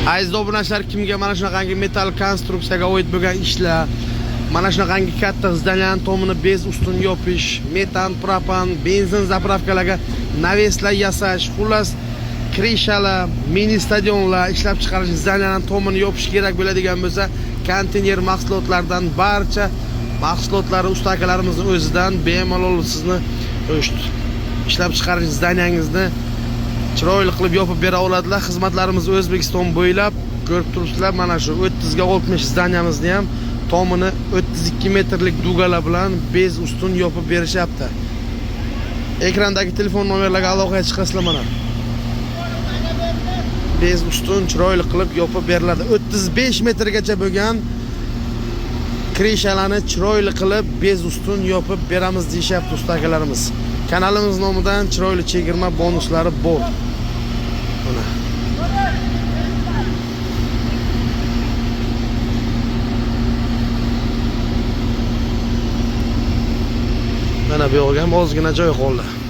Aziz obunachilar, kimga mana shunaqangi metal konstruksiyaga oid bo'lgan ishlar, mana shunaqangi katta zdaniyani tomini bez ustun yopish, metan, propan, benzin zapravkalarga naveslar yasash, xullas krishalar, mini stadionlar ishlab chiqarish zdaniyani tomini yopish kerak bo'ladigan bo'lsa, konteyner mahsulotlardan barcha mahsulotlari usta akalarimizning o'zidan bemalol sizni ishlab chiqarish zdaniyangizni chiroyli qilib yopib bera oladilar. Xizmatlarimiz O'zbekiston bo'ylab ko'rib turibsizlar. Mana shu 30 ga 60 zdaniyamizni ham tomini 32 metrlik dugalar bilan bez ustun yopib berishyapti. Ekrandagi telefon nomerlarga aloqaga chiqasizlar mana. Bez ustun chiroyli qilib yopib beriladi. 35 metrgacha bo'lgan krishalarni chiroyli qilib bez ustun yopib beramiz deyishyapti usta akalarimiz. Kanalimiz nomidan chiroyli chegirma bonuslari bor. Mana bu yo'g'am ozgina joy qoldi.